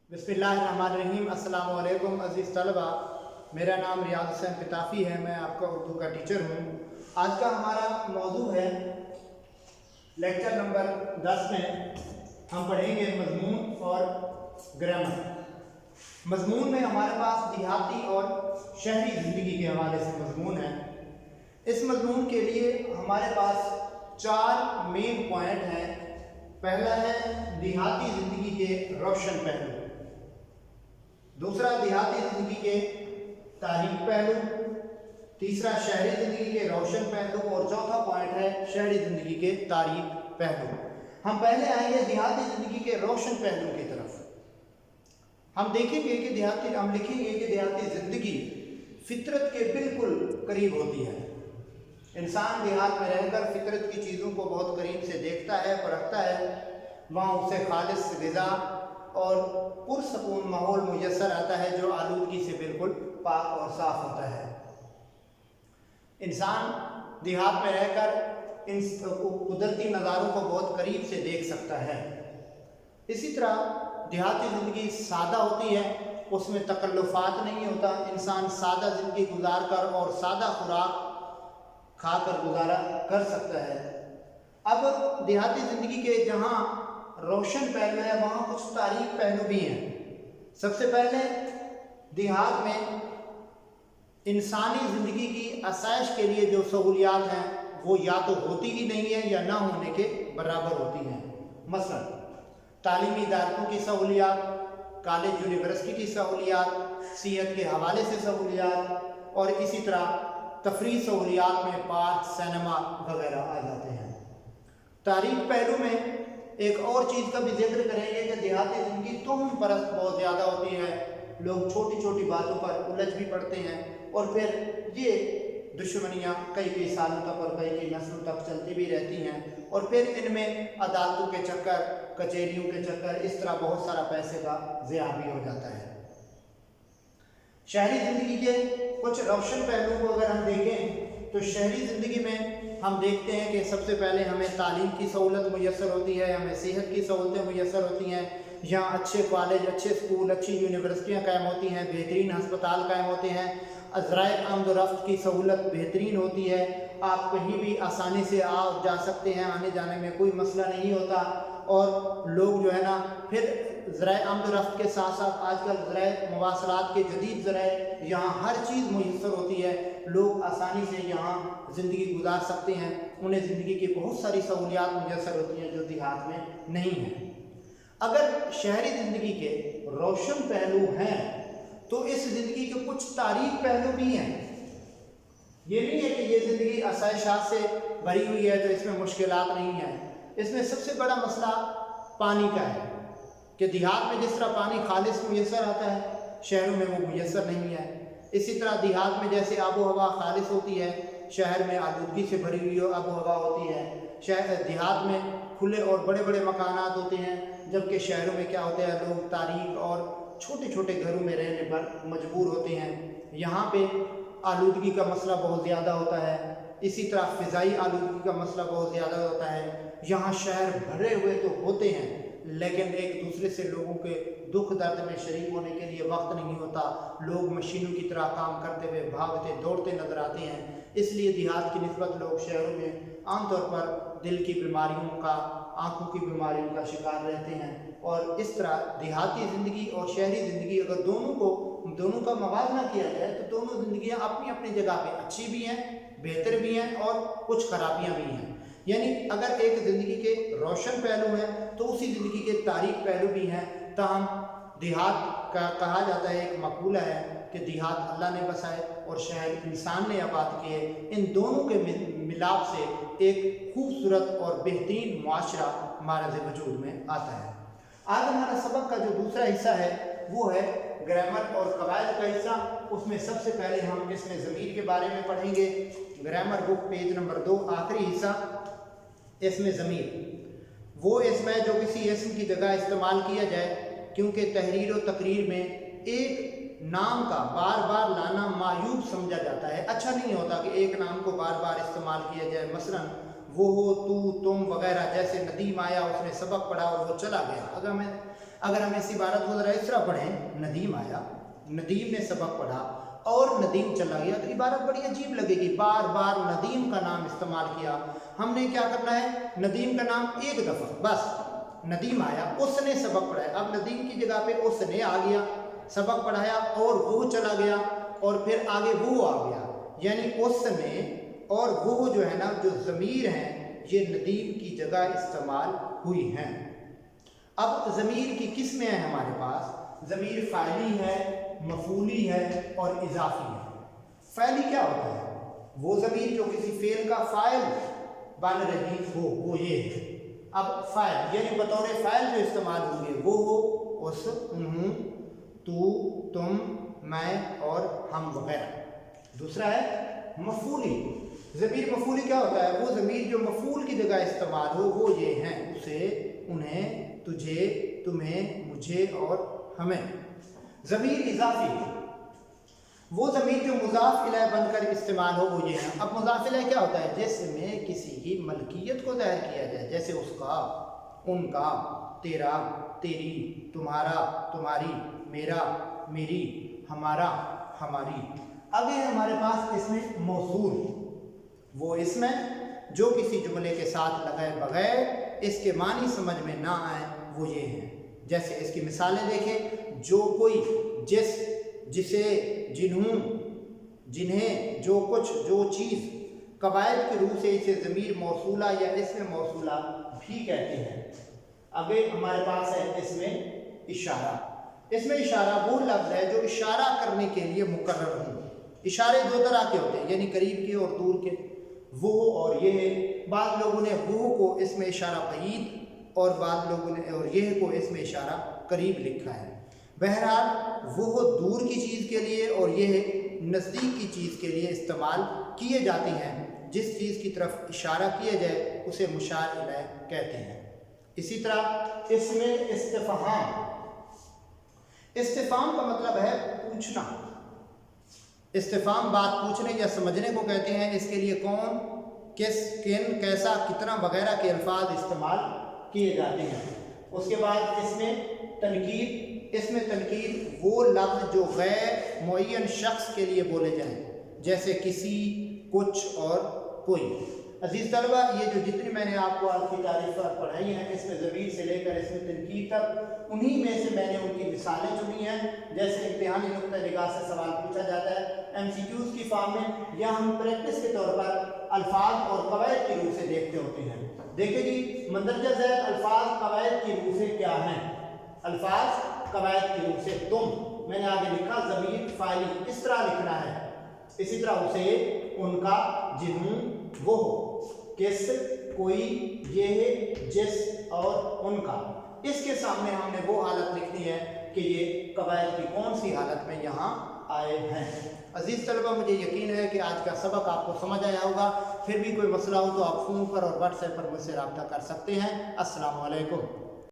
बिस्मिल्लाहिर्रहमानिर्रहीम। अस्सलाम वालेकुम अज़ीज़ तलबा, मेरा नाम रियाज़ हुसैन पिताफ़ी है। मैं आपका उर्दू का टीचर हूँ। आज का हमारा मौजू है लेक्चर नंबर 10 में हम पढ़ेंगे मज़मून और ग्रामर। मज़मून में हमारे पास देहाती और शहरी ज़िंदगी के हवाले से मज़मून है। इस मज़मून के लिए हमारे पास 4 मेन पॉइंट हैं। पहला है देहाती ज़िंदगी के रोशन पहलू, दूसरा देहाती ज़िंदगी के तारीख पहलू, तीसरा शहरी ज़िंदगी के रोशन पहलू और चौथा पॉइंट है शहरी ज़िंदगी के तारीख पहलू। हम पहले आएंगे देहाती ज़िंदगी के रोशन पहलू की तरफ। हम देखेंगे कि हम लिखेंगे कि देहाती ज़िंदगी फितरत के बिल्कुल करीब होती है। इंसान देहात में रहकर फितरत की चीज़ों को बहुत करीब से देखता है, परखता है। वहाँ उसे खालिस ग़िज़ा और पुरसकून माहौल मुयस्सर आता है जो आलूदगी से बिल्कुल पाक और साफ़ होता है। इंसान देहात में रहकर इन कुदरती नज़ारों को बहुत करीब से देख सकता है। इसी तरह देहाती ज़िंदगी सादा होती है, उसमें तकल्लुफ़ात नहीं होता। इंसान सादा ज़िंदगी गुजार कर और सादा खुराक खाकर गुजारा कर सकता है। अब देहाती ज़िंदगी के जहाँ रोशन पहलू है वहाँ कुछ तारीख पहलू भी हैं। सबसे पहले देहात में इंसानी ज़िंदगी की आसाइश के लिए जो सहूलियात हैं वो या तो होती ही नहीं है या ना होने के बराबर होती हैं। मसलन तालीमी इदारों की सहूलियात, कॉलेज यूनिवर्सिटी की सहूलियात, सेहत के हवाले से सहूलियात और इसी तरह तफरीह सहूलियात में पार्क, सिनेमा वगैरह आ जाते हैं। तारीख पहलू में एक और चीज़ का भी जिक्र करेंगे कि देहाती ज़िंदगी तुम परस्त बहुत ज़्यादा होती है। लोग छोटी छोटी बातों पर उलझ भी पड़ते हैं और फिर ये दुश्मनियाँ कई सालों तक और कई नस्लों तक चलती भी रहती हैं और फिर इनमें अदालतों के चक्कर, कचहरियों के चक्कर, इस तरह बहुत सारा पैसे का ज़िया भी हो जाता है। शहरी ज़िंदगी के कुछ रोशन पहलुओं को अगर हम देखें तो शहरी ज़िंदगी में हम देखते हैं कि सबसे पहले हमें तालीम की सहूलत मुयस्सर होती है, हमें सेहत की सहूलतें मुयस्सर होती हैं। यहाँ अच्छे कॉलेज, अच्छे स्कूल, अच्छी यूनिवर्सिटियाँ कायम होती हैं, बेहतरीन हस्पताल कायम होते हैं, ज़राए आमद व रफ्त की सहूलत बेहतरीन होती है। आप कहीं भी आसानी से आ जा सकते हैं, आने जाने में कोई मसला नहीं होता। और लोग जो है ना फिर ज़राए आमद व रफ्त के साथ साथ आजकल ज़राए मवासलात के जदीद ज़राए, यहाँ हर चीज़ मुयस्सर होती है। लोग आसानी से यहाँ ज़िंदगी गुजार सकते हैं। उन्हें ज़िंदगी की बहुत सारी सहूलियात मुयस्सर होती हैं जो देहात में नहीं हैं। अगर शहरी ज़िंदगी के रोशन पहलू हैं तो इस ज़िंदगी के कुछ तारीख पहलू भी हैं। ये नहीं है कि ये ज़िंदगी आसाइशात से भरी हुई है तो इसमें मुश्किलात नहीं हैं। इसमें सबसे बड़ा मसला पानी का है कि देहात में जिस तरह पानी खालिस मुयस्सर आता है, शहरों में वो मुयस्सर नहीं है। इसी तरह देहात में जैसे आबो हवा खालिस होती है, शहर में आलूदगी से भरी हुई आबो हवा होती है। देहात में खुले और बड़े बड़े मकानात होते हैं, जबकि शहरों में क्या होता है, लोग तारीक और छोटे छोटे घरों में रहने पर मजबूर होते हैं। यहाँ पे आलूदगी का मसला बहुत ज़्यादा होता है। इसी तरह फ़िज़ाई आलूदगी का मसला बहुत ज़्यादा होता है। यहाँ शहर भरे हुए तो होते हैं लेकिन एक दूसरे से लोगों के दुख दर्द में शरीक होने के लिए वक्त नहीं होता। लोग मशीनों की तरह काम करते हुए भागते दौड़ते नजर आते हैं। इसलिए देहात की निस्बत लोग शहरों में आमतौर पर दिल की बीमारियों का, आँखों की बीमारियों का शिकार रहते हैं। और इस तरह देहाती ज़िंदगी और शहरी ज़िंदगी अगर दोनों का मवाजना किया जाए तो दोनों ज़िंदगियाँ अपनी अपनी जगह पे अच्छी भी हैं, बेहतर भी हैं और कुछ खराबियाँ भी हैं। यानी अगर एक ज़िंदगी के रोशन पहलू हैं तो उसी ज़िंदगी के तारीख पहलू भी हैं। ताहम देहात का कहा जाता है, एक मकूला है कि देहात अल्लाह ने बसाए और शहर इंसान ने आबाद किए। इन दोनों के मिलाप से एक खूबसूरत और बेहतरीन मुआशरा हमारे वजूद में आता है। आज हमारा सबक का जो दूसरा हिस्सा है वो है ग्रामर और कवायद का हिस्सा। उसमें सबसे पहले हम इसमें ज़मीर के बारे में पढ़ेंगे। ग्रामर बुक पेज नंबर 2 आखिरी हिस्सा। इसमें ज़मीर वो इसम है जो किसी इसम की जगह इस्तेमाल किया जाए, क्योंकि तहरीर और तकरीर में एक नाम का बार बार लाना मायूब समझा जाता है। अच्छा नहीं होता कि एक नाम को बार बार इस्तेमाल किया जाए। मसलन वो, तू, तुम वगैरह, जैसे नदीम आया, उसने सबक पढ़ा और वो चला गया। अगर अगर हम इस इबारत को ज़रा इस तरह पढ़ें, नदीम आया, नदीम ने सबक पढ़ा और नदीम चला गया, तो इबारत बड़ी अजीब लगेगी। बार बार नदीम का नाम इस्तेमाल किया। हमने क्या करना है, नदीम का नाम एक दफ़ा बस, नदीम आया, उसने सबक पढ़ाया। अब नदीम की जगह पे उसने आ गया, सबक पढ़ाया और वो चला गया और फिर आगे वो आ गया, यानी उसने और वो जो है ना, जो ज़मीर हैं ये नदीम की जगह इस्तेमाल हुई हैं। अब ज़मीर की किस्में हैं हमारे पास, ज़मीर फ़ाइली है, मफ़ूली है और इज़ाफ़ी है। फ़ाइली क्या होता है, वो ज़मीर जो किसी फ़ेल का फ़ाइल बन रही हो, वो ये है। अब फ़ाइल यानी बतौर फ़ाइल जो इस्तेमाल होंगे वो हो उस, उन्हों, तू, तुम, मैं और हम वगैरह। दूसरा है मफ़ूली। ज़मीर मफ़ूली क्या होता है, वो ज़मीर जो मफ़ूल की जगह इस्तेमाल हो वो ये हैं, उसे, उन्हें, तुझे, तुम्हें, मुझे और हमें। ज़मीर इज़ाफ़ी, वो ज़मीर जो मुज़ाफ़ इलैह बनकर इस्तेमाल हो वो ये है। अब मुज़ाफ़ इलैह क्या होता है, जिसमें किसी की मलकियत को ज़ाहिर किया जाए, जैसे उसका, उनका, तेरा, तेरी, तुम्हारा, तुम्हारी, मेरा, मेरी, हमारा, हमारी। अब ये हमारे पास इसमें मौसूल, वो इसमें जो किसी जुमले के साथ लगाए बगैर इसके मानी समझ में ना आए वो ये हैं। जैसे इसकी मिसालें देखें, जो कोई, जिस, जिसे, जिन्हों, जिन्हें, जो कुछ, जो चीज़। कवायद के रूप से इसे ज़मीर मौसूला या इसमें मौसूला भी कहते हैं। आगे हमारे पास है इसमें इशारा। इसमें इशारा वो लफ्ज़ है जो इशारा करने के लिए मुकर्रर हो। इशारे दो तरह के होते हैं, यानी करीब के और दूर के, वो और ये है। बाद लोगों ने वो को इसमें इशारा बईद और बाद लोगों ने और ये को इसमें इशारा करीब लिखा है। बहरहाल वो दूर की चीज़ के लिए और ये नज़दीक की चीज़ के लिए इस्तेमाल किए जाते हैं। जिस चीज़ की तरफ इशारा किया जाए उसे मुशार इलैह कहते हैं। इसी तरह इसमें इस्तिफ़हाम, इस्तिफ़ाम का मतलब है पूछना। इस्तिफ़ाम बात पूछने या समझने को कहते हैं। इसके लिए कौन, किस, किन, कैसा, कितना वगैरह के अल्फाज इस्तेमाल किए जाते हैं। उसके बाद इसमें तनकीद, इसमें तनकीद वो लफ्ज़ जो गैर मुअय्यन शख्स के लिए बोले जाएं, जैसे किसी, कुछ और कोई। अजीज़ तलबा, ये जो जितनी मैंने आपको आज की तारीफ़ पढ़ाई हैं, इसमें ज़मीर से लेकर इसमें तनकीद तक, उन्हीं में से मैंने उनकी मिसालें चुनी हैं। जैसे इम्तिहानी नुक्ता निगाह से सवाल पूछा जाता है MCQs की फॉर्म में, या हम प्रैक्टिस के तौर पर अल्फाज और कवायद की रूह से देखते होते हैं। देखिए जी, मंदरजा ज़ैल अल्फाज कवायद की रूह से क्या हैं। अल्फाज कवायद की रूह से तुम, मैंने आगे लिखा ज़मीर फ़ाइली, इस तरह लिखना है। इसी तरह उसे, उनका, जिन्हों, वो, किस, कोई, ये, जिस और उनका। इसके सामने हमने वो हालत लिखनी है कि ये कवायद की कौन सी हालत में यहाँ आए हैं। अजीज़ तलबा, मुझे यकीन है कि आज का सबक आपको समझ आया होगा। फिर भी कोई मसला हो तो आप फ़ोन पर और व्हाट्सएप पर मुझसे रब्ता कर सकते हैं। अस्सलामु अलैकुम।